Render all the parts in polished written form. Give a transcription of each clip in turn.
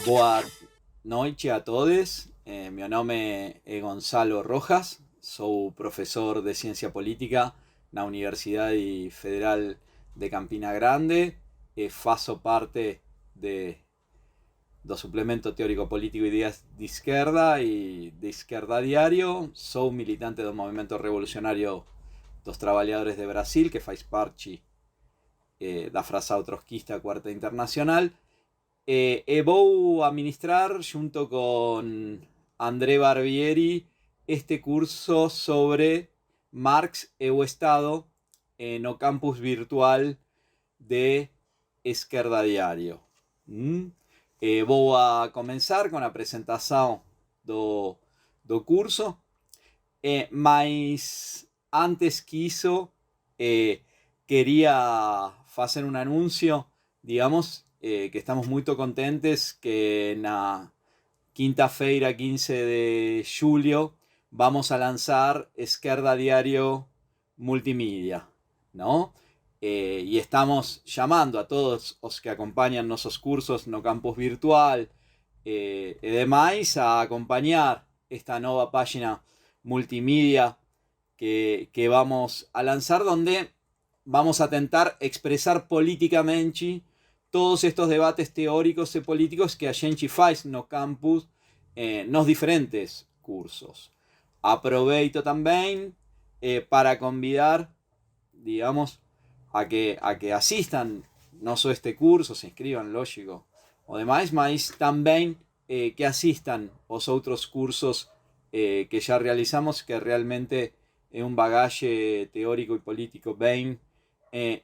Boa noite a todos. Meu nome é Gonzalo Rojas, sou professor de Ciência Política na Universidade Federal de Campina Grande e faço parte do suplemento teórico político Ideas de Esquerda e de Esquerda Diario. Sou militante do Movimento Revolucionário dos Trabalhadores de Brasil, que faz parte da frazada trotskista Cuarta Internacional. Vou administrar junto con André Barbieri este curso sobre Marx e o Estado no campus virtual de Esquerda Diario. Vou a comenzar con a presentação do curso, mas antes que isso, quería fazer un anuncio, digamos, que estamos muy contentes que na quinta-feira, 15 de julio, vamos a lanzar Esquerda Diario Multimedia, ¿no? Y estamos llamando a todos los que acompañan nuestros cursos no campus virtual y demás a acompañar esta nueva página multimedia que vamos a lanzar, donde vamos a tentar expresar políticamente todos estos debates teóricos y políticos que a gente faz no campus nos diferentes cursos. Aproveito también para convidar, digamos, a que asistan no solo este curso, se inscriban, lógico, o demás, mas también que asistan los otros cursos que ya realizamos, que realmente es un bagaje teórico y político bien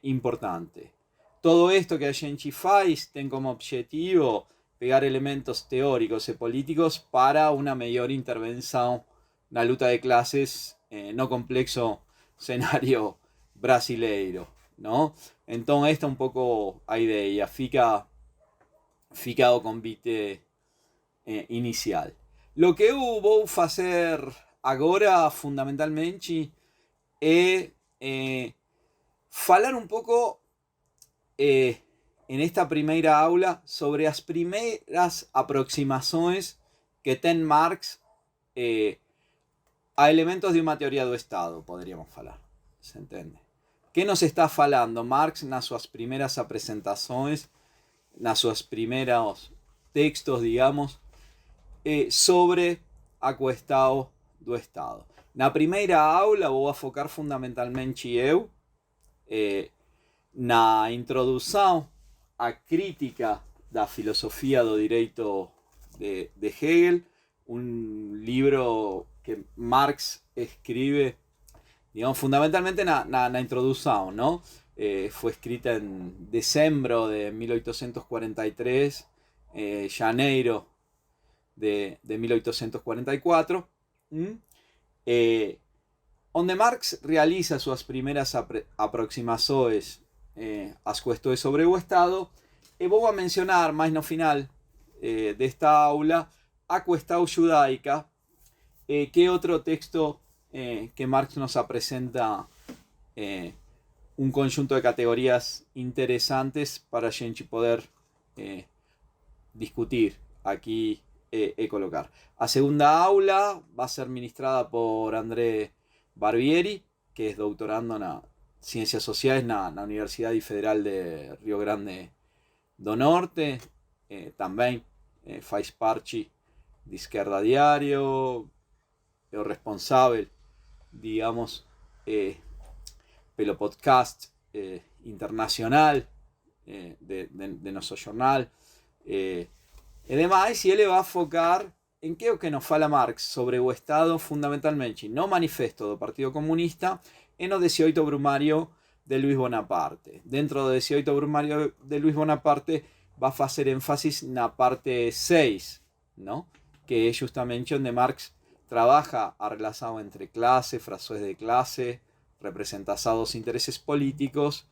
importante. Todo esto que a gente faz tem como objetivo pegar elementos teóricos y políticos para una mejor intervención na luta de clases no complexo cenário brasileiro, ¿no? Entonces esta é un pouco a ideia. Fica o convite inicial. Lo que eu vou fazer agora fundamentalmente é falar un pouco en esta primera aula sobre las primeras aproximaciones que ten Marx a elementos de una teoría do Estado, podríamos falar. ¿Se entiende? ¿Qué nos está falando Marx nas suas primeras apresentações, nas suas primeros textos, digamos, sobre a questão do Estado? Na primeira aula vou a focar fundamentalmente eu na introdução à crítica da filosofia do direito de Hegel, un libro que Marx escribe, digamos, fundamentalmente na introducción, ¿no? Fue escrita en diciembre de 1843, janeiro de 1844, donde Marx realiza sus primeras aproximaciones às questões sobre o Estado. Vou a mencionar, mais no final desta aula, a questão judaica, que é outro texto que Marx nos apresenta un conjunto de categorías interesantes para a gente poder discutir aquí y colocar. A segunda aula va a ser ministrada por André Barbieri, que es doctorando en Ciencias Sociales en la Universidad Federal de Río Grande do Norte. También faz parte de Esquerda Diario, é o responsável, digamos, pelo podcast internacional de nuestro jornal y demás, y él va a focar en qué o que nos fala Marx sobre o Estado fundamentalmente no manifesto do Partido Comunista e no 18 Brumario de Luis Bonaparte. Dentro do 18 Brumario de Luis Bonaparte va a hacer énfasis na parte 6, ¿no? Que es justamente donde Marx trabaja a relación entre clase, frases de clase, representados intereses políticos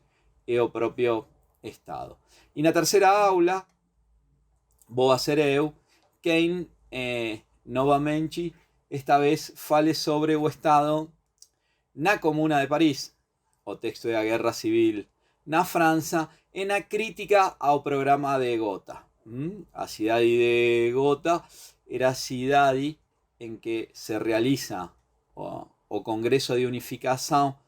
e o propio Estado. Y na tercera aula vou a ser eu quem novamente esta vez fale sobre o Estado na Comuna de París, o texto da Guerra Civil na França, e na crítica ao programa de Gotha, A cidade de Gotha era a cidade em que se realiza o Congreso de Unificação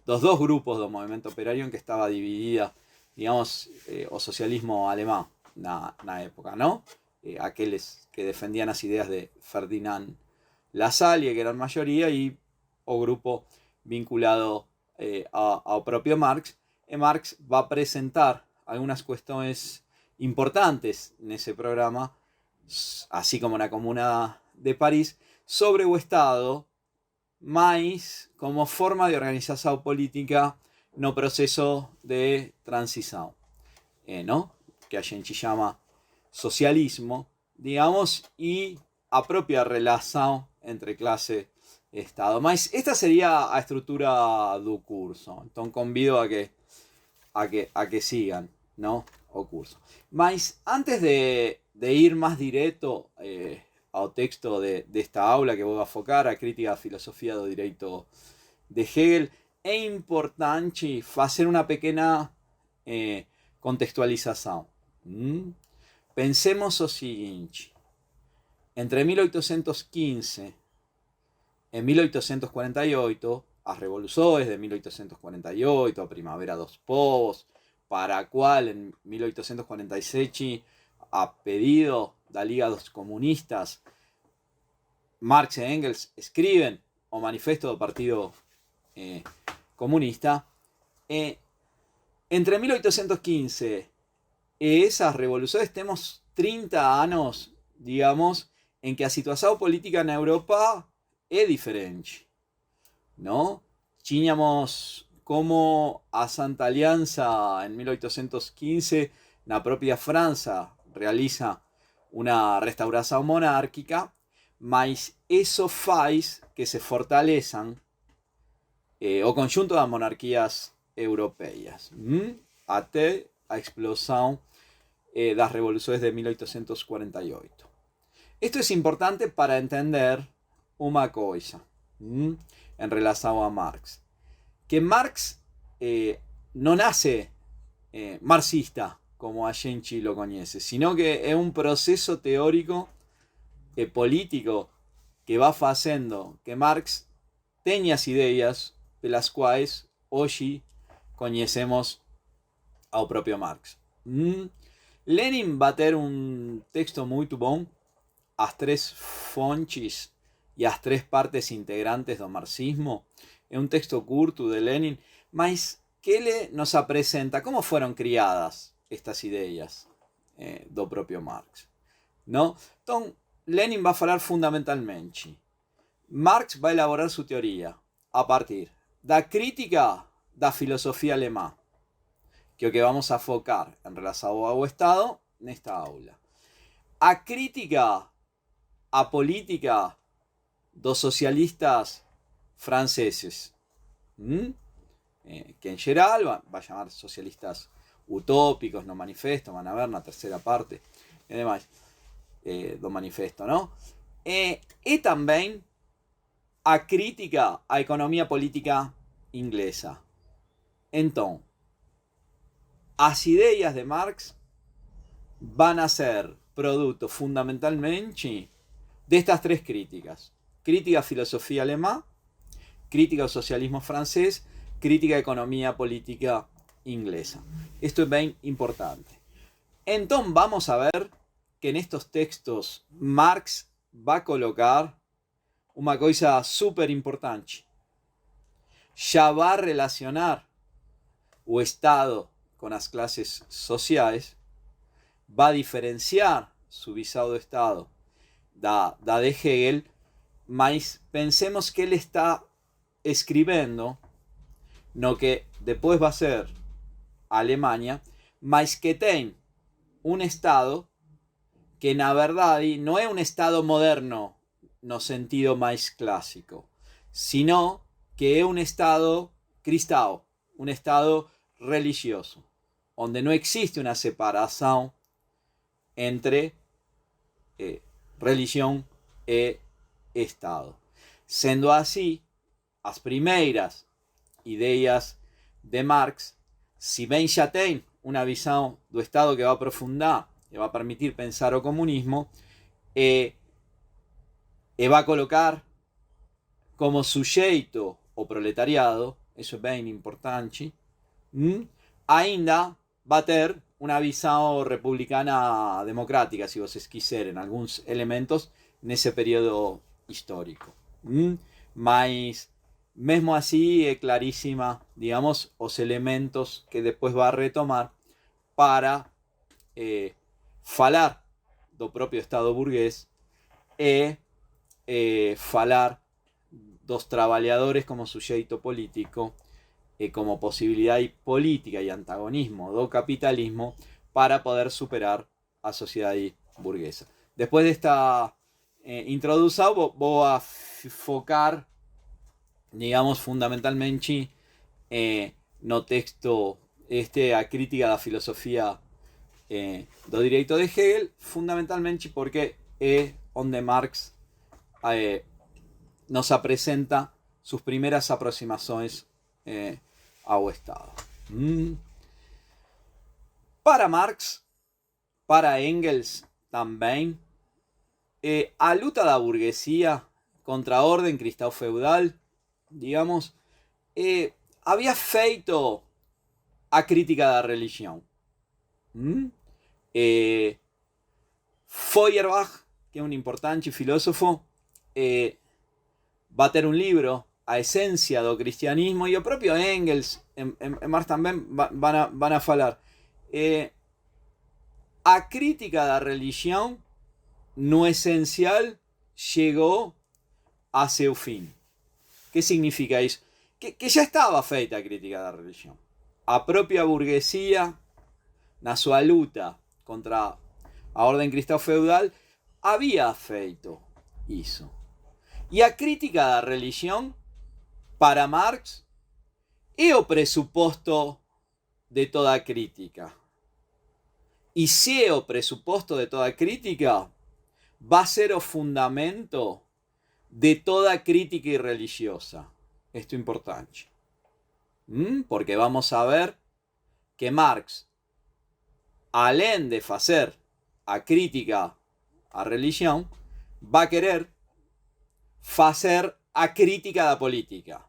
dos dos grupos do movimento operario en que estaba dividida, digamos, o socialismo alemán na época, ¿no? Aqueles que defendían as ideas de Ferdinand Lassalle, que eran mayoría, y o grupo vinculado ao propio Marx. E Marx va a presentar algunas cuestiones importantes nese programa, así como na Comuna de París, sobre o Estado, mais como forma de organización política no proceso de transición, ¿no? Que a gente llama socialismo, digamos, y a propia relación entre clase e Estado. Mas esta sería a estrutura do curso, entonces convido a que sigan, ¿no? O curso. Mas antes de ir más directo ao texto desta aula que vou a focar, a crítica da filosofía do direito de Hegel, é importante fazer uma pequena contextualização. Pensemos o seguinte: entre 1815 e 1848, as revoluções de 1848, a Primavera dos Povos, para a qual en 1847, a pedido da Liga dos Comunistas, Marx e Engels escriben o Manifesto do Partido Comunista. Entre 1815 e esas revoluções temos 30 anos, digamos, en que a situación política na Europa é diferente, ¿no? Tínhamos como a Santa Alianza en 1815 na propia França realiza una restauración monárquica, mas eso faz que se fortalezan o conjunto das monarquías europeias, até a explosión das revoluciones de 1848. Esto es importante para entender una cosa en relación a Marx. Que Marx no nace marxista, como a gente lo conoce, sino que es un proceso teórico político que va haciendo que Marx tenga ideas de las cuales hoy conocemos ao propio Marx. Lenin va a tener un texto muy bom, as tres fontes y as tres partes integrantes do marxismo. Es un texto curto de Lenin, mas que ele nos presenta cómo fueron criadas estas ideas do propio Marx, ¿no? Entonces, Lenin va a falar fundamentalmente. Marx va a elaborar su teoría a partir da crítica da filosofía alemã, que é o que vamos a focar en relación ao Estado nesta aula. A crítica a política dos socialistas franceses, que en geral va a llamar socialistas utópicos no manifesto, van a ver na tercera parte e demais do manifesto, ¿no? E también a crítica a economía política inglesa. Entonces, as ideas de Marx van a ser producto fundamentalmente de estas tres críticas: crítica a filosofía alemã, crítica al socialismo francés, crítica a economía política inglesa. Esto es bien importante. Entonces vamos a ver que en estos textos Marx va a colocar una cosa súper importante. Ya va a relacionar o Estado con las clases sociales, va a diferenciar su visado de Estado da de Hegel, mas pensemos que él está escribiendo no que después va a ser Alemania, mas que tem un Estado que na verdade no es un Estado moderno no sentido más clásico, sino que es un Estado cristão, un Estado religioso, donde no existe una separación entre religión e Estado. Sendo así, as primeiras ideas de Marx, si bien ya tem una visión do Estado que va a aprofundar e va a permitir pensar o comunismo, e va a colocar como sujeito o proletariado, isso é bem importante, ainda va a ter uma visão republicana democrática, se vocês quiserem, alguns elementos nesse período histórico. Mas, mesmo assim, é claríssima, digamos, os elementos que depois vai retomar para falar do próprio Estado burguês e falar dos trabalhadores como sujeito político, como posibilidad política y antagonismo do capitalismo para poder superar a sociedade burguesa. Después de esta introdução, vou a focar, digamos, fundamentalmente no texto a crítica da filosofía do direito de Hegel, fundamentalmente porque é onde Marx nos apresenta sus primeras aproximações ao Estado. Para Marx, para Engels também, a luta da burguesia contra a ordem cristã feudal, digamos, havia feito a crítica da religião. Feuerbach, que é um importante filósofo, va a ter um livro, A Essência do Cristianismo, e o próprio Engels, Marx também, van a falar. A crítica da religião, no essencial, chegou a seu fim. O que significa isso? Que já estava feita a crítica da religião. A própria burguesia, na sua luta contra a ordem cristã feudal, havia feito isso. E a crítica da religião, para Marx, é o pressuposto de toda crítica. E se é o pressuposto de toda crítica, vai ser o fundamento de toda crítica irreligiosa. Isto é importante. Porque vamos a ver que Marx, além de fazer a crítica à religião, vai querer fazer a crítica da política.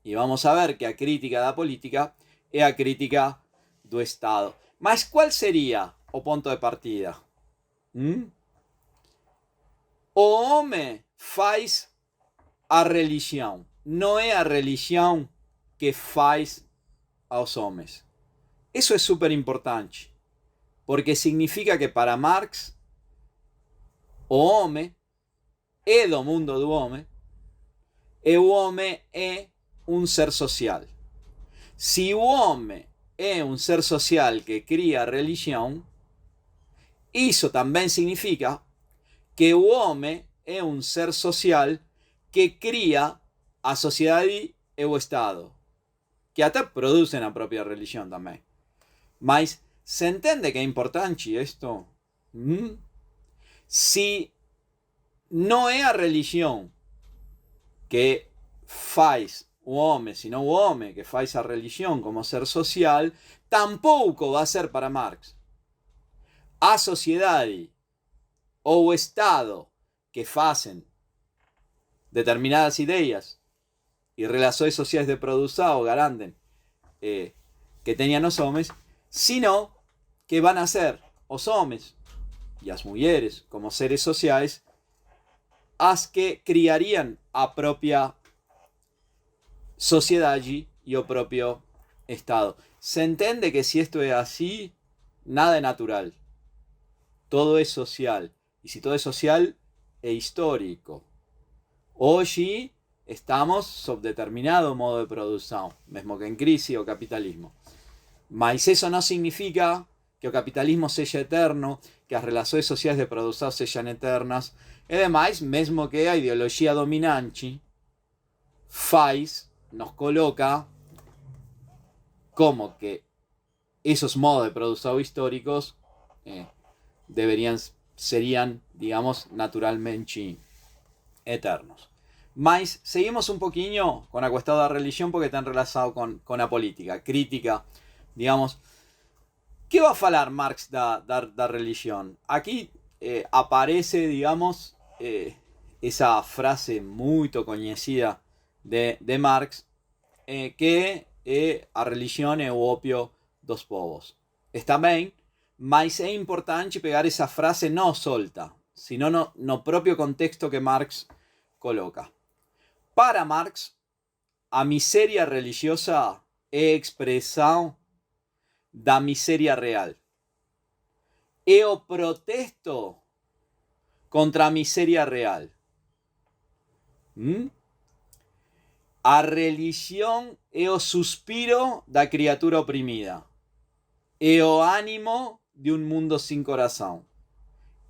E vamos a ver que a crítica da política é a crítica do Estado. Mas qual seria o ponto de partida? O homem faz a religião. Não é a religião que faz aos homens. Isso é super importante. Porque significa que para Marx, o homem é do mundo do homem, e o homem é um ser social. Se o homem é um ser social que cria a religião, isso também significa que o homem é um ser social que cria a sociedade e o Estado, que até produzem a própria religião também. Mas se entende que é importante isto? Se não é a religião que faz o homem, senão o homem que faz a religião como ser social, tampouco vai ser para Marx a sociedade ou o Estado que fazem determinadas ideias e relações sociais de produção garantem que tenham os homens, sino que van a ser os homens e as mulheres como seres sociais as que criariam a própria sociedade e o próprio Estado. Se entende que si esto es así, nada es natural. Todo es social. Y si todo es social, es histórico. Hoy estamos sob determinado modo de producción, mesmo que en crisis o capitalismo. Mas eso no significa que o capitalismo seja eterno, que as relações sociais de produção sejam eternas. E demais, mesmo que a ideologia dominante nos coloca como que esos modos de producción históricos serían, digamos, naturalmente eternos. Mas seguimos un poquinho con la cuestión de la religión porque está relacionado con la política, crítica, digamos. que va a falar Marx da religión? Aquí aparece, digamos, esa frase muy conocida de Marx, que a religião é o opio dos povos. Está bem, mas é importante pegar essa frase não solta, sino no próprio contexto que Marx coloca. Para Marx, a miséria religiosa é expressão da miséria real. É o protesto contra a miséria real. A religião é o suspiro da criatura oprimida. É o ânimo de um mundo sem coração.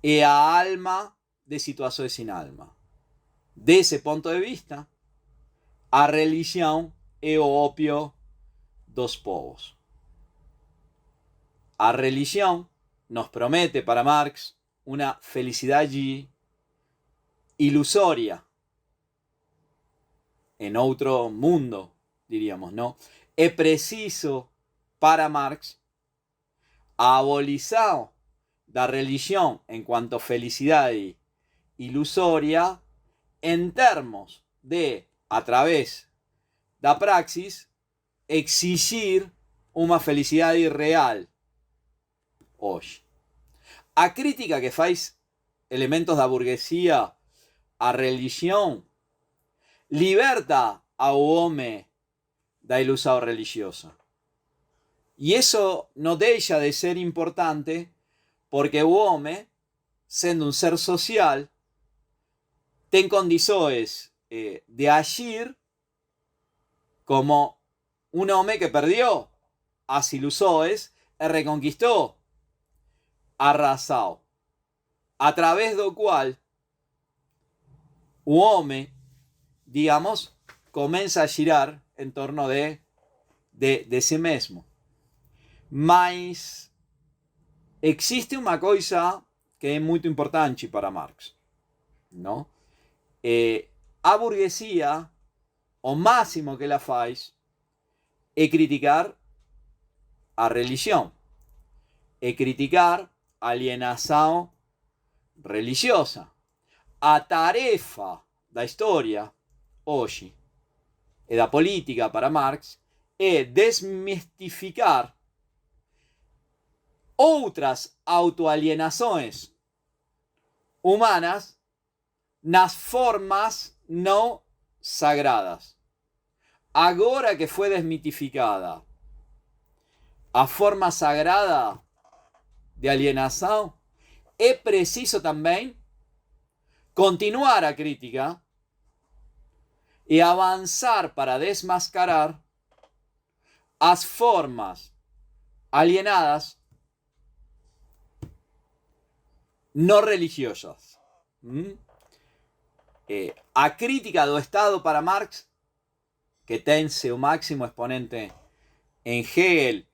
É a alma de situações sem alma. Desse ponto de vista, a religião é o opio dos povos. A religião nos promete, para Marx, uma felicidade ilusória en otro mundo, diríamos, ¿no? Es preciso, para Marx, a abolición da religión en cuanto a felicidad ilusoria en termos de, a través da praxis, exigir una felicidad irreal hoy. A crítica que faz elementos da burguesía a religión liberta ao homem da ilusão religiosa. E isso não deixa de ser importante porque o homem, sendo um ser social, tem condições de agir como um homem que perdeu as ilusões e reconquistou a razão, a través do qual o homem, digamos, comienza a girar en torno de sí mismo. Mas existe una cosa que es muy importante para Marx, ¿no? A burguesía, o máximo que la faz, es criticar a religión, es criticar a alienación religiosa. A tarefa da historia hoje e da política para Marx é desmistificar outras autoalienações humanas nas formas não sagradas. Agora que foi desmitificada a forma sagrada de alienação, é preciso também continuar a crítica e avançar para desmascarar as formas alienadas não religiosas. A crítica do Estado para Marx, que tem seu máximo exponente em Hegel,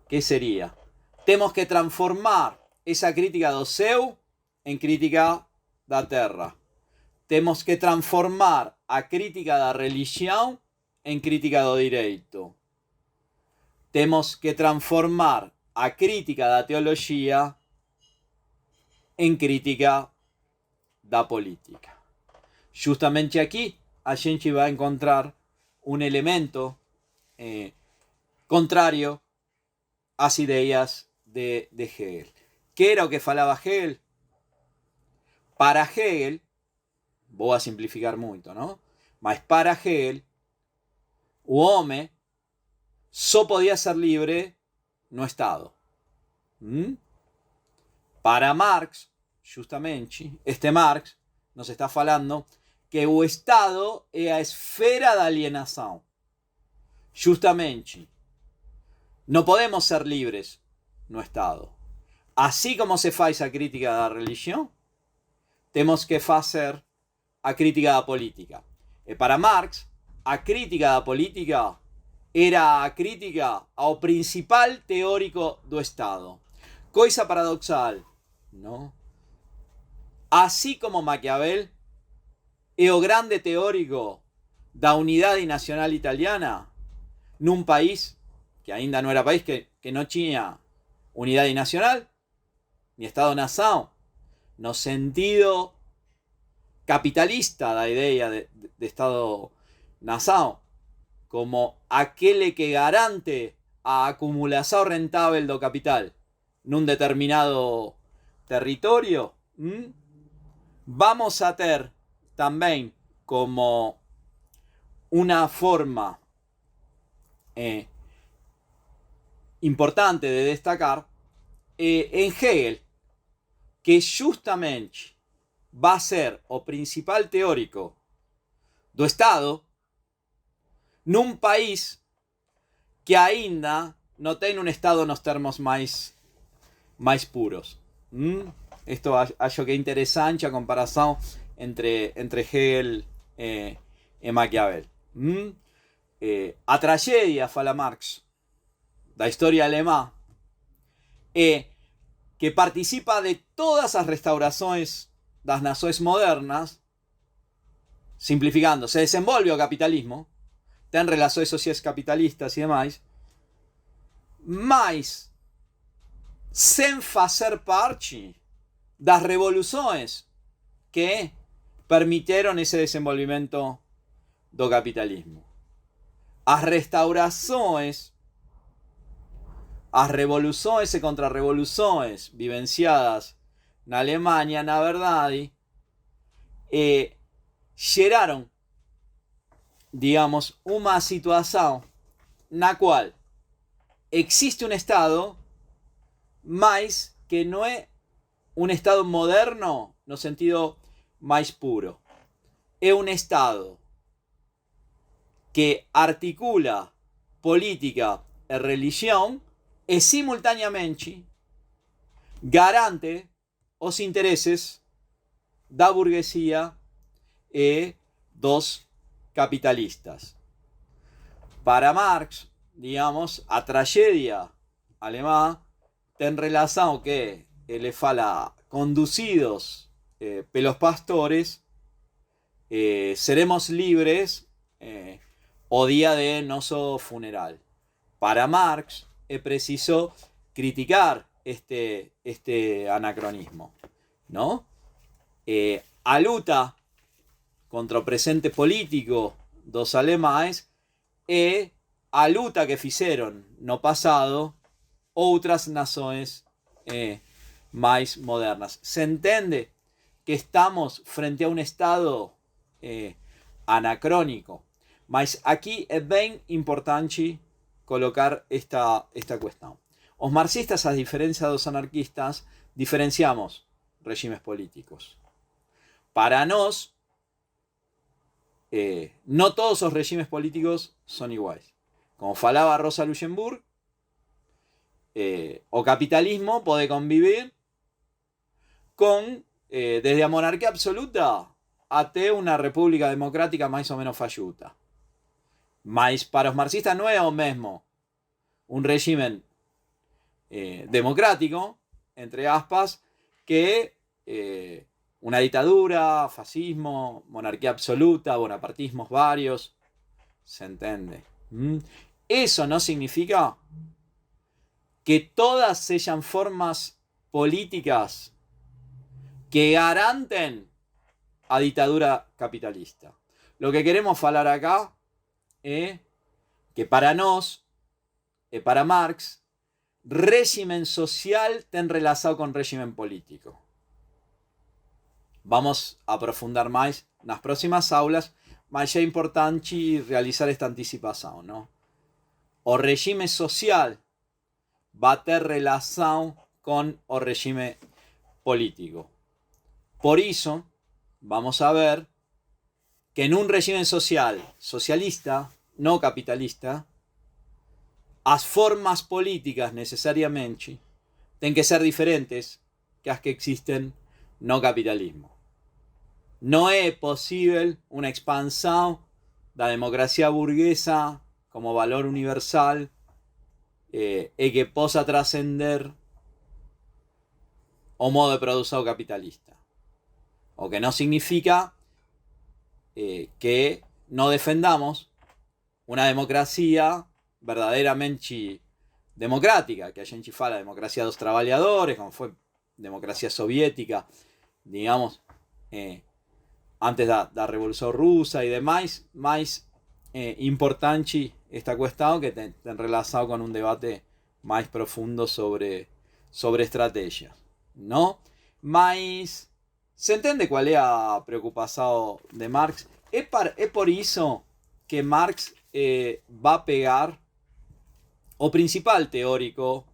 que seria? Temos que transformar essa crítica do céu em crítica da terra. Temos que transformar a crítica da religião em crítica do direito. Temos que transformar a crítica da teologia em crítica da política. Justamente aqui a gente vai encontrar um elemento contrário às ideias de Hegel. Que era o que falava Hegel? Para Hegel, vou a simplificar muito, não? Mas para Hegel, o homem só podia ser livre no Estado. Para Marx, justamente, este Marx nos está falando que o Estado é a esfera da alienação. Justamente, não podemos ser livres no Estado. Assim como se faz a crítica da religião, temos que fazer a crítica da política. E para Marx, a crítica da política era a crítica ao principal teórico do Estado. Coisa paradoxal, não? Assim como Maquiavel é o grande teórico da unidade nacional italiana num país que ainda não era país, que não tinha unidade nacional, ni Estado-nação, no sentido capitalista da ideia de Estado-nação, como aquele que garante a acumulação rentável do capital num determinado territorio, vamos a ter también como una forma importante de destacar en Hegel, que justamente va a ser o principal teórico do Estado num país que ainda não tem um Estado nos termos mais puros. Esto acho que é interessante a comparação entre Hegel e Maquiavel. A tragédia, fala Marx, da história alemã é que participa de todas as restaurações das nações modernas, simplificando, se desenvolve o capitalismo, tem relações sociais capitalistas e demais, mas sem fazer parte das revoluções que permitiram esse desenvolvimento do capitalismo. As restaurações, as revoluções e contrarrevoluções vivenciadas na Alemanha, na verdade, geraram, digamos, uma situação na qual existe um Estado, mas que não é um Estado moderno no sentido mais puro. É um Estado que articula política e religião e simultaneamente garante os interesses da burguesia e dos capitalistas. Para Marx, digamos, a tragédia alemã tem relação que ele fala, conducidos pelos pastores, seremos livres o dia de nosso funeral. Para Marx é preciso criticar este anacronismo, ¿no? A luta contra o presente político dos alemães é a luta que fizeram no passado outras nações mais modernas. Se entende que estamos frente a um Estado anacrônico, mas aqui é bem importante colocar esta questão. Os marxistas, a diferença dos anarquistas, diferenciamos regimes políticos. Para nós, no todos os regimes políticos son iguais. Como falaba Rosa Luxemburg, o capitalismo pode convivir con desde a monarquía absoluta até uma república democrática mais ou menos falluta. Mas para os marxistas não é o mesmo um regime democrático, entre aspas, que una dictadura, fascismo, monarquía absoluta, bonapartismos varios. ¿Se entiende? Eso no significa que todas sean formas políticas que garanten a dictadura capitalista. Lo que queremos falar acá es que para nós, para Marx, régimen social ten relação con régimen político. Vamos a aprofundar mais nas próximas aulas, mas é importante realizar esta anticipação, não? O regime social vai ter relação com o regime político. Por isso, vamos a ver que en un régimen social, socialista, no capitalista, as formas políticas necesariamente tienen que ser diferentes que as que existen no capitalismo. No es posible una expansión da democracia burguesa como valor universal e que possa trascender o modo de producir o capitalista. O que no significa que no defendamos una democracia verdadeiramente democrática, que a gente fala democracia dos trabalhadores, como foi democracia soviética, digamos, antes da Revolução Russa e demais, mais importante esta questão que tem relação com um debate mais profundo sobre estratégia, não? Mas se entende qual é a preocupação de Marx? É por isso que Marx vai pegar o principal teórico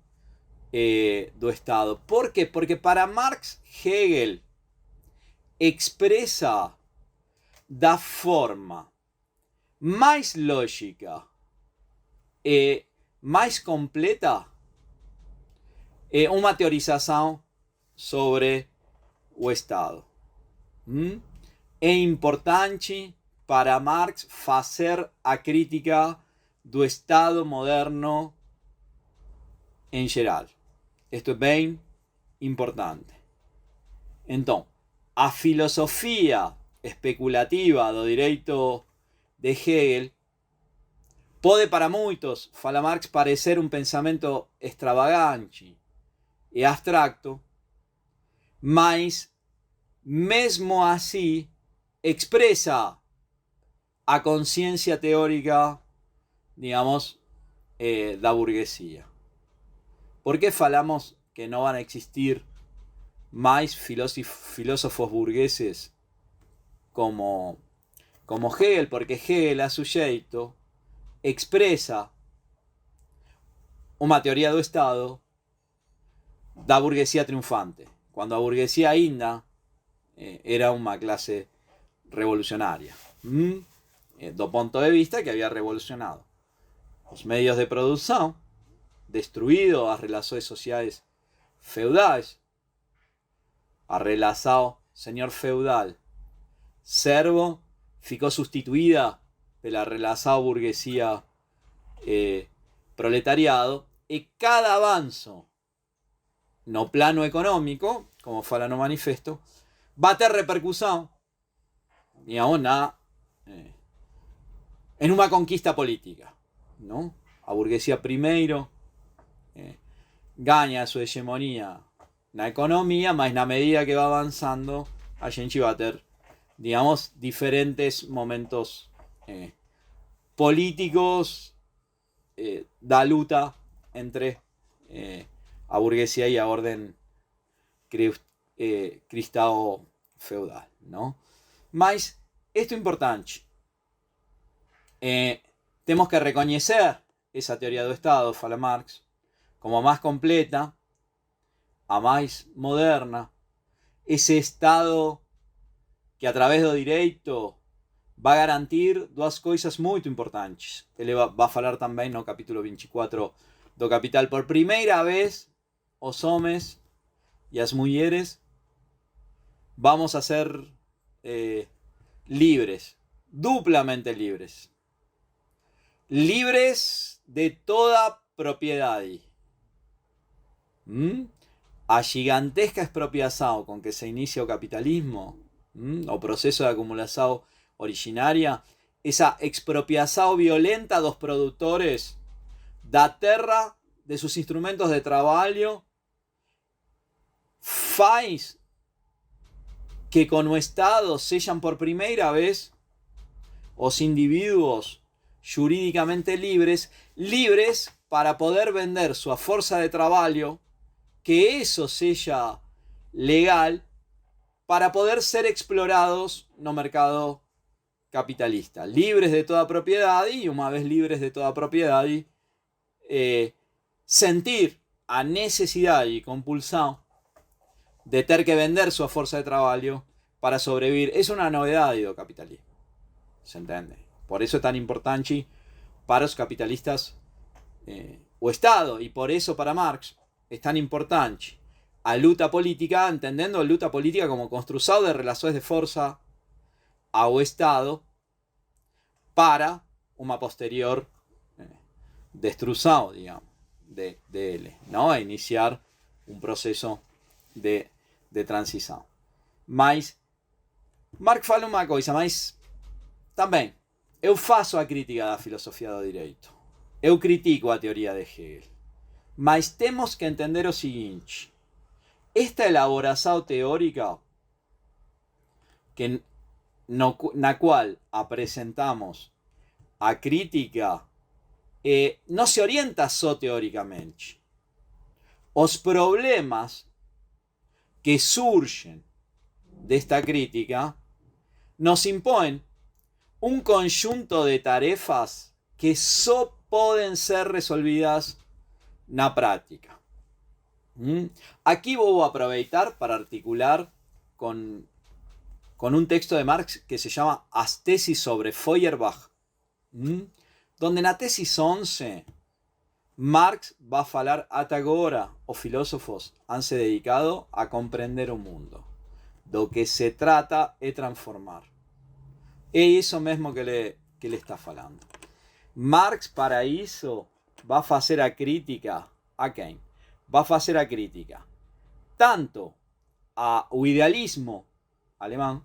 do Estado. ¿Por qué? Porque para Marx, Hegel expresa da forma mais lógica e mais completa uma teorização sobre o Estado. É importante para Marx fazer a crítica do Estado moderno em geral. Isto é bem importante. Então, a filosofia especulativa do direito de Hegel pode para muitos, fala Marx, parecer um pensamento extravagante e abstracto, mas mesmo assim expresa a consciência teórica, digamos, da burguesia. ¿Por qué falamos que no van a existir más filósofos burgueses como Hegel? Porque Hegel, a su jeito, expresa uma teoria do Estado da burguesía triunfante, cuando a burguesía ainda era una clase revolucionaria, do punto de vista que había revolucionado os medios de produção, destruído as relações sociais feudais, a relação senhor feudal servo ficou substituída pela relação burguesia proletariado, e cada avanço no plano económico, como fala no manifesto, vai ter repercussão, digamos, em uma conquista política, não? A burguesia primeiro ganha sua hegemonia na economia, mas na medida que vai avançando, a gente vai ter, digamos, diferentes momentos políticos da luta entre a burguesia e a ordem cristão feudal, não? Mas isto é importante. Temos que reconhecer essa teoria do Estado, fala Marx, como a mais completa, a mais moderna, esse Estado que a través do direito vai garantir duas coisas muito importantes. Ele vai falar também no capítulo 24 do Capital. Por primeira vez, os homens e as mulheres vamos a ser libres, duplamente libres. Libres de toda propriedade. A gigantesca expropiação com que se inicia o capitalismo, o processo de acumulação originária, essa expropiação violenta dos produtores da terra, de seus instrumentos de trabalho, faz que com o Estado sejam por primeira vez os indivíduos jurídicamente libres para poder vender sua força de trabalho, que eso seja legal, para poder ser explorados no mercado capitalista, libres de toda propriedade, e uma vez libres de toda propriedade, sentir a necessidade e compulsão de ter que vender sua força de trabalho para sobrevivir. Es una novedade do capitalismo, se entende? Por eso es tan importante para os capitalistas o Estado, e por eso para Marx es tan importante a luta política, entendendo a luta política como construção de relações de força ao Estado para uma posterior destrução, digamos, de ele, não? A iniciar um processo de transição. Mas Marx fala uma coisa, mas também eu faço a crítica da filosofia do direito. Eu critico a teoria de Hegel. Mas temos que entender o seguinte. Esta elaboração teórica que na qual apresentamos a crítica no se orienta só teóricamente. Os problemas que surgen desta crítica nos impõem um conjunto de tarefas que só podem ser resolvidas na prática. Aquí voy a aprovechar para articular con un texto de Marx que se llama As tesis sobre Feuerbach, donde en la tesis 11 Marx va a falar ata agora os filósofos han se dedicado a comprender o mundo. Do que se trata é transformar. É isso mesmo que ele está falando. Marx, para isso, vai fazer a crítica a quem? Vai fazer a crítica tanto ao idealismo alemão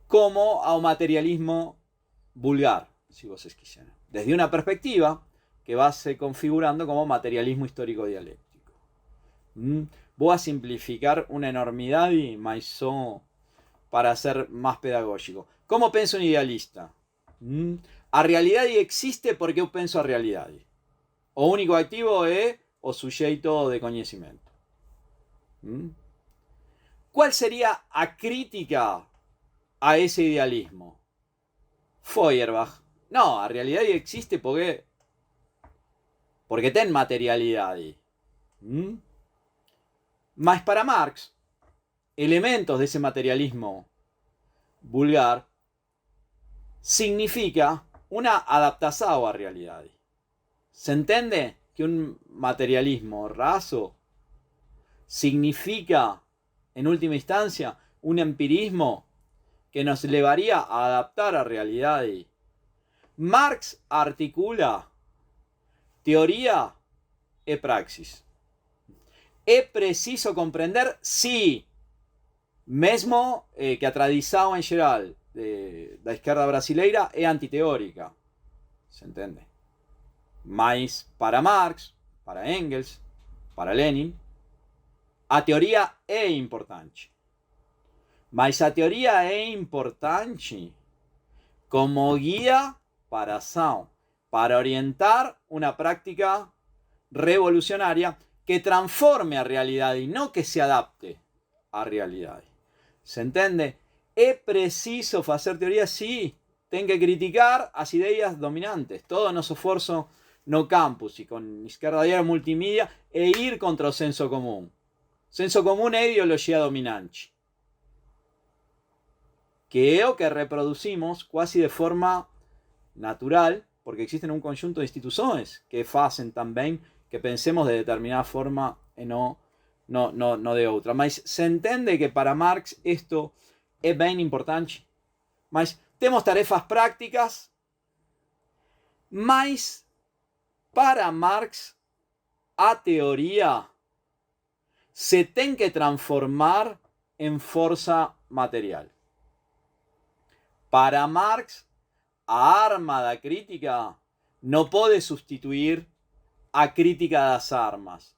como ao materialismo vulgar, si vocês quiserem. Desde una perspectiva que va se configurando como materialismo histórico dialéctico. Voy a simplificar una enormidad y más só para ser más pedagógico. ¿Cómo pensa un idealista? A realidade existe porque eu penso a realidade. O único activo é o sujeito de conhecimento. ¿Cuál sería a crítica a ese idealismo? Feuerbach. No, a realidade existe porque ten materialidade. Mas para Marx, elementos de ese materialismo vulgar significa una adaptación a realidade. ¿Se entiende que un materialismo raso significa, en última instancia, un empirismo que nos llevaría a adaptar a realidade? Marx articula teoría e praxis. É preciso comprender, sí, mesmo que a tradição em geral da esquerda brasileira é antiteórica. Se entende? Mas para Marx, para Engels, para Lenin, a teoria é importante. Mas a teoria é importante como guia para a ação, para orientar uma prática revolucionária que transforme a realidade e não que se adapte à realidade. Se entende? É preciso fazer teoria, sim. Tem que criticar as ideias dominantes. Todo nosso esforço no campus e com esquerda diária multimídia é ir contra o senso comum. Senso comum é ideologia dominante, que é o que reproducimos quase de forma natural, porque existen un conjunto de instituciones que hacen también que pensemos de determinada forma y no de otra. Mas se entiende que para Marx esto es bien importante. Mas tenemos tarefas prácticas, mas para Marx a teoría se tiene que transformar en fuerza material. Para Marx, a arma da crítica no puede sustituir a crítica das armas.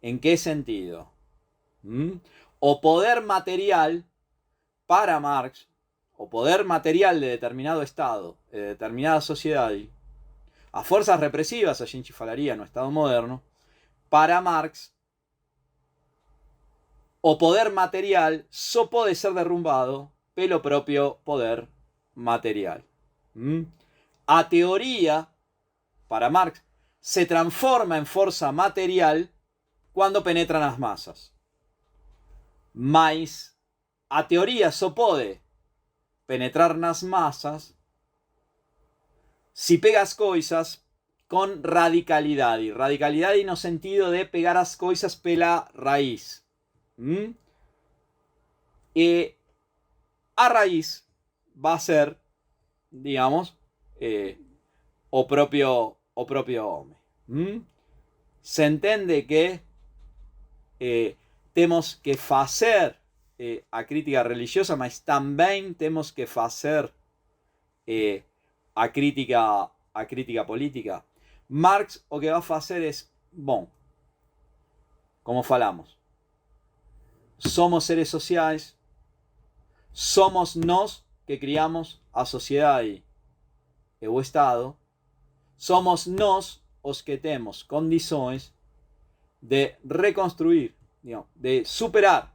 ¿En qué sentido? O poder material para Marx, o poder material de determinado Estado, de determinada sociedade, a fuerzas represivas, a gente falaria no Estado moderno, para Marx, o poder material só pode ser derrumbado pelo propio poder material. A teoría, para Marx, se transforma en fuerza material cuando penetra nas masas. Mas a teoría só pode penetrar nas masas si pega as coisas con radicalidade. Radicalidade no sentido de pegar as coisas pela raiz. E a raíz va a ser, digamos, o propio hombre. Se entiende que tenemos que facer a crítica religiosa, mas también tenemos que facer a crítica política. Marx o que va a fazer es, bom, como falamos, somos seres sociais, somos nós que criamos a sociedade e o Estado, somos nós os que temos condições de reconstruir, digamos, de superar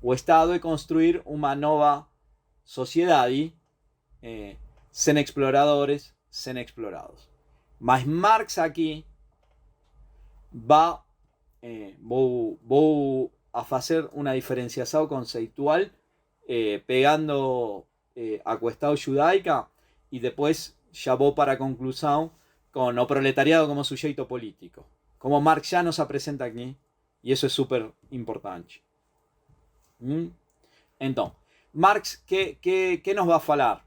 o Estado e construir uma nova sociedade sem exploradores, sem explorados. Mas Marx aqui vou a fazer uma diferenciação conceitual pegando a questão judaica e depois já vou para a conclusão com o proletariado como sujeito político. Como Marx já nos apresenta aqui, e isso é super importante. Então, Marx, que nos vai falar?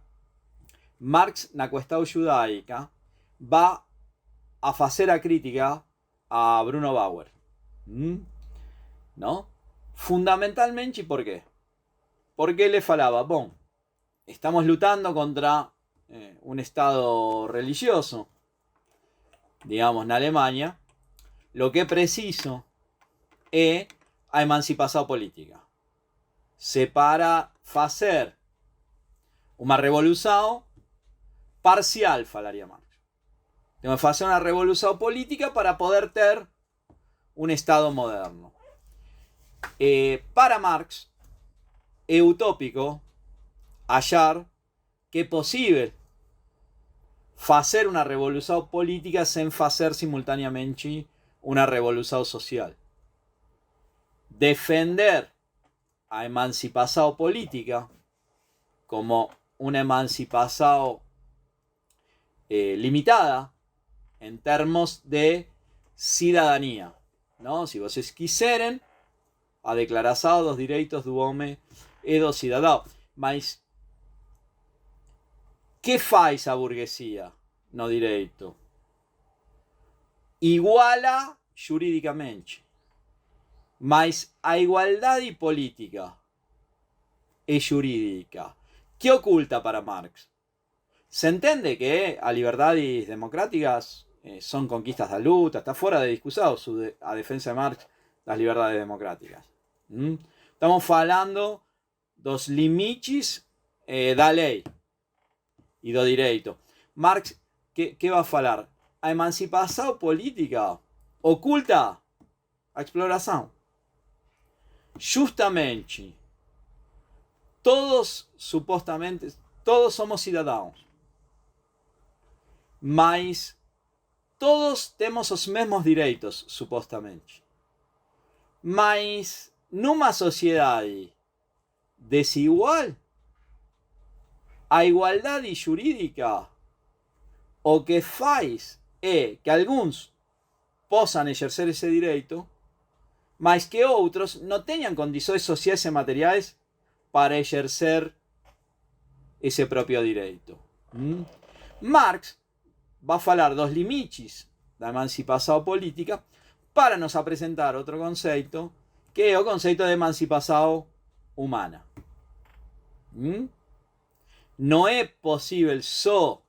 Marx, na questão judaica, vai a fazer a crítica a Bruno Bauer. ¿No? Fundamentalmente, ¿por qué? Porque le falaba, bom, estamos lutando contra un Estado religioso, digamos, en Alemania, lo que é preciso é a emancipação política. Se para fazer uma revolução parcial, falaria Marx. Temos que fazer uma revolução política para poder ter um Estado moderno. Para Marx, é utópico achar que é possível fazer uma revolução política sem fazer simultaneamente uma revolução social. Defender a emancipação política como uma emancipação limitada em termos de cidadania. ¿No? Se vocês quiserem, a Declaração dos Direitos do Homem e do Cidadão. Mas que faz a burguesia no direito? Iguala juridicamente. Mas a igualdade política é jurídica. Que oculta para Marx? Se entende que as liberdades democráticas son conquistas da luta, está fora de discussão a defensa de Marx das liberdades democráticas. Estamos falando dos limites da lei e do direito. Marx, que vai falar? A emancipação política oculta a exploração. Justamente, todos somos cidadãos, mas todos temos os mesmos direitos, supostamente. Mas numa sociedade desigual, a igualdade jurídica o que faz é que alguns possam exercer esse direito, mas que outros não tenham condições sociais e materiais para exercer esse próprio direito. Marx vai falar dos limites da emancipação política para nos apresentar outro conceito, que é o conceito de emancipação humana. Não é possível só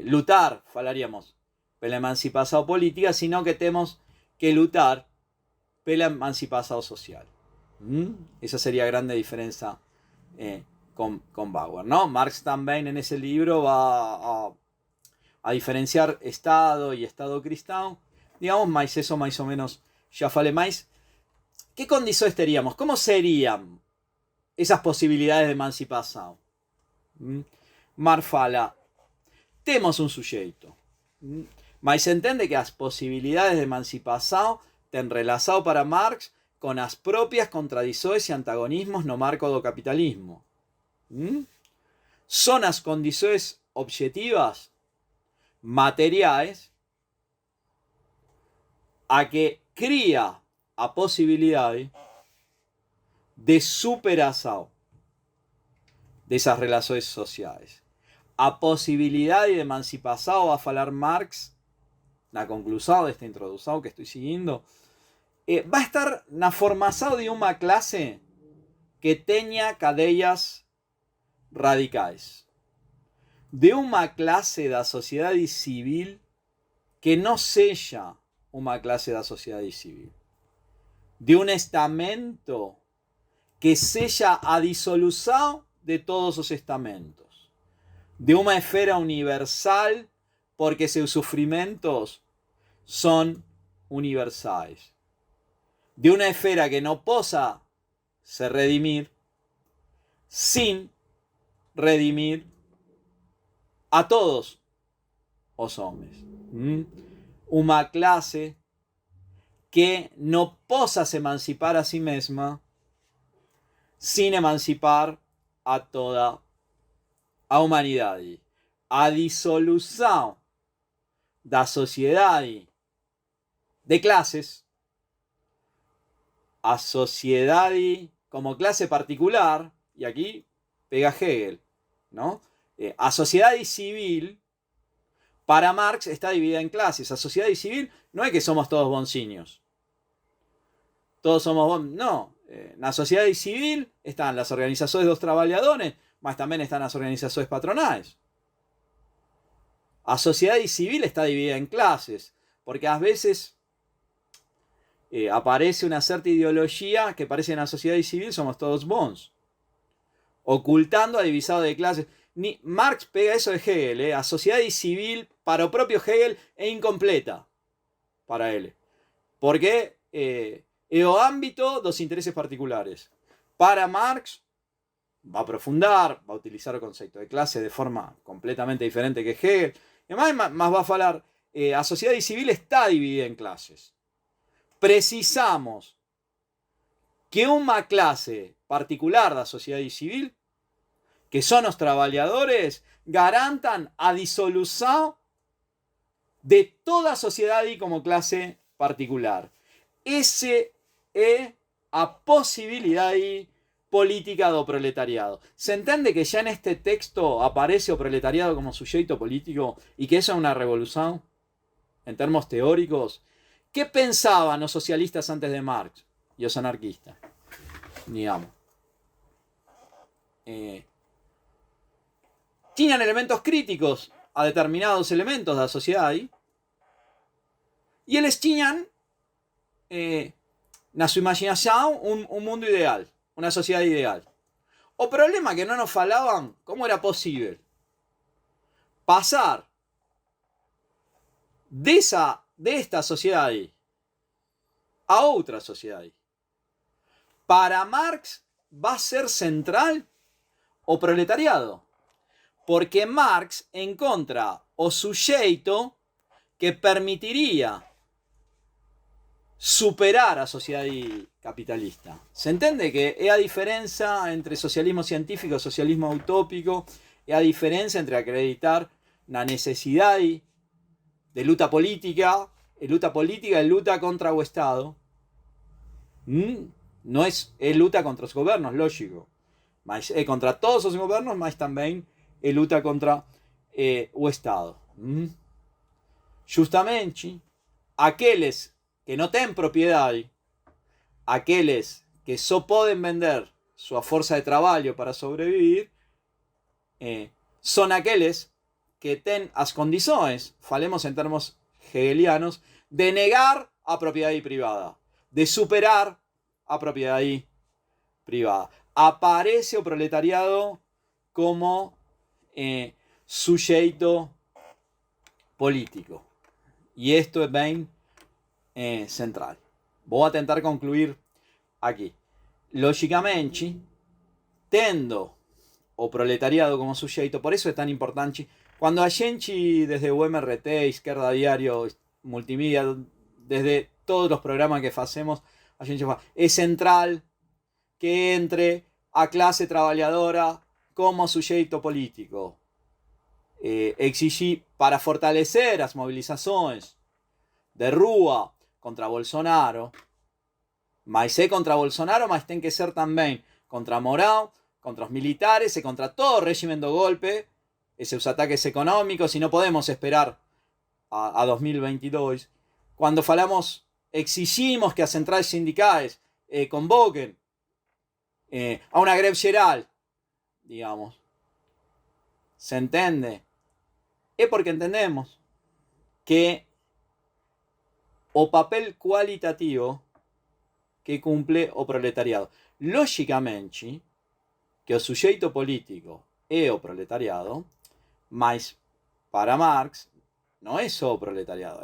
lutar, falaríamos, pela emancipação política, sino que temos que lutar pela emancipação social. Essa seria a grande diferença con Bauer, ¿no? Marx también en ese libro va a diferenciar Estado y Estado cristão, digamos, mas eso más o menos ya falei mais. ¿Qué condições teríamos? ¿Cómo serían esas posibilidades de emancipação? Marx fala, temos un sujeito, mas se entende que as posibilidades de emancipação têm relação para Marx con as propias contradições e antagonismos no marco do capitalismo. Son as condições objetivas, materiais, a que cria a possibilidade de superação dessas relações sociais. A possibilidade de emancipação, vai falar Marx, na conclusão desta introdução que estou seguindo, vai estar na formação de uma classe que tenha cadeias radicais. de uma classe da sociedade civil que não seja uma classe da sociedade civil, de um estamento que seja a dissolução de todos os estamentos, de uma esfera universal, porque seus sofrimentos são universais, de uma esfera que não possa se redimir sin redimir a todos os homens. Uma classe que não possa se emancipar a si mesma sin emancipar a toda a humanidade. A dissolução da sociedade de classes, a sociedade como clase particular, y aquí pega Hegel, ¿no? A sociedade civil, para Marx, está dividida en clases. A sociedade civil no es que somos todos bonzinhos. Todos somos bons. No. Na sociedade civil están las organizaciones dos trabalhadores, mas también están las organizaciones patronales. A sociedade civil está dividida en clases, porque a veces aparece una cierta ideología que parece en la sociedade civil somos todos bons, ocultando a divisado de clases. Marx pega eso de Hegel, a sociedade civil para o propio Hegel é incompleta para ele, porque é o ámbito dos intereses particulares. Para Marx va a aprofundar, va a utilizar o concepto de clase de forma completamente diferente que Hegel, e más va a falar, a sociedade civil está dividida en clases. Precisamos que uma clase particular da sociedade civil, que son os trabalhadores, garantan a dissolução de toda a sociedade como clase particular. Essa é a possibilidade política do proletariado. Se entende que ya en este texto aparece o proletariado como sujeto político y que eso es una revolución en términos teóricos. ¿Qué pensaban los socialistas antes de Marx y los anarquistas? Digamos. Tenían elementos críticos a determinados elementos de la sociedad y eles tinham na sua imaginação un mundo ideal, una sociedad ideal. O problema que no nos falaban, ¿cómo era posible pasar de esta sociedad a otra sociedad? Para Marx va a ser central o proletariado, porque Marx encontra o sujeito que permitiría superar a sociedade capitalista. Se entende que é a diferença entre socialismo científico e socialismo utópico, é a diferença entre acreditar na necessidade de luta política e luta contra o Estado. Não é luta contra os governos, lógico, mas é contra todos os governos, mas também é luta contra o Estado. Justamente, aqueles que no tienen propiedad, aquellos que solo pueden vender su fuerza de trabajo para sobrevivir, son aquellos que tienen las condiciones, falemos en términos hegelianos, de negar a propiedad privada, de superar a propiedad privada. Aparece o proletariado como sujeto político. Y esto es bien central. Voy a tentar concluir aquí. Lógicamente, tendo o proletariado como sujeto, por eso es tan importante, cuando a gente desde UMRT, Izquierda Diario, Multimedia, desde todos los programas que hacemos, a gente fala, es central que entre a clase trabajadora como sujeto político. Exigir para fortalecer las movilizaciones de rua contra Bolsonaro, mas contra Bolsonaro, mas tem que ser também contra Mourão, contra os militares e contra todo régimen do golpe, esos ataques económicos, y no podemos esperar a 2022. Cuando falamos, exigimos que as centrais sindicais convoquen a una greve geral, digamos. se entende? É porque entendemos que o papel qualitativo que cumple o proletariado. Logicamente, que o sujeito político é o proletariado, mas para Marx não é só o proletariado.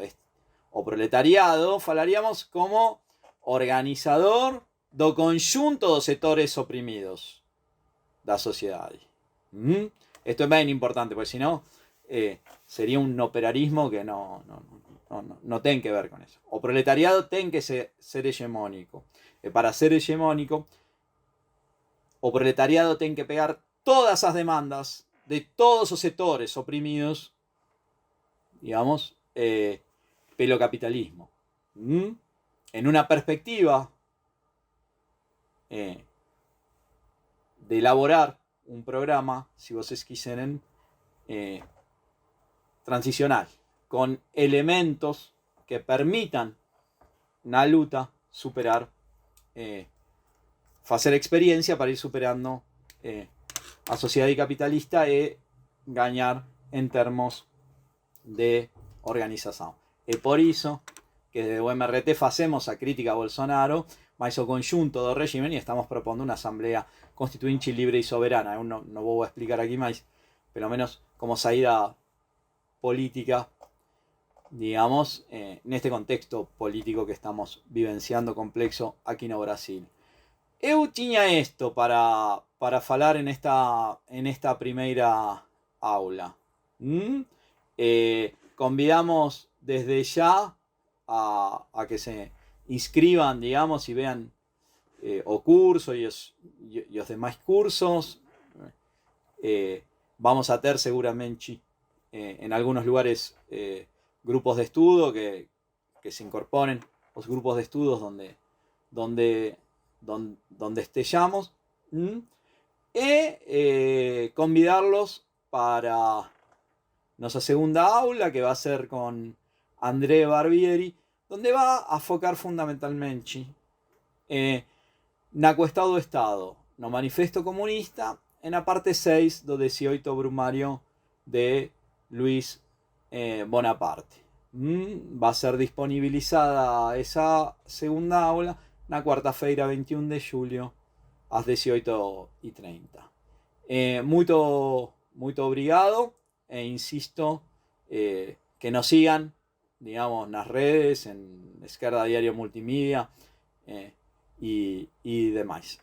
O proletariado falaríamos como organizador do conjunto dos setores oprimidos da sociedade. Esto es bien importante, porque si no, sería un operarismo que no tiene que ver con eso. O proletariado tiene que ser hegemónico. Para ser hegemónico, o proletariado tiene que pegar todas esas demandas de todos esos sectores oprimidos, digamos, pelo capitalismo. En una perspectiva de elaborar un programa, si vocês quieren, transicional, con elementos que permitan na luta superar, hacer experiencia para ir superando a sociedade capitalista e ganhar en termos de organización. É por isso que desde o MRT facemos a crítica a Bolsonaro, mas o conjunto do régimen, e estamos propondo una asamblea constituinte libre y soberana. Eu no voy a explicar aquí más, pelo menos como saída política, digamos, en este contexto político que estamos vivenciando complexo aquí no Brasil. Eu tinha esto para falar en esta primera aula. Convidamos desde ya a que se inscriban, digamos, y vean o curso y los demás cursos. Vamos a tener seguramente en algunos lugares grupos de estudio que se incorporen, los grupos de estudios donde estemos, convidarlos para nuestra segunda aula, que va a ser con André Barbieri, donde va a enfocar fundamentalmente na cuestión do Estado, no Manifesto Comunista, en la parte 6 do 18 Brumario de Luis Bonaparte. Va a ser disponibilizada esa segunda aula na cuarta-feira 21 de julio às 18h30. Muito obrigado, e insisto que nos sigan, digamos, nas redes, en Esquerda Diario Multimedia y demás.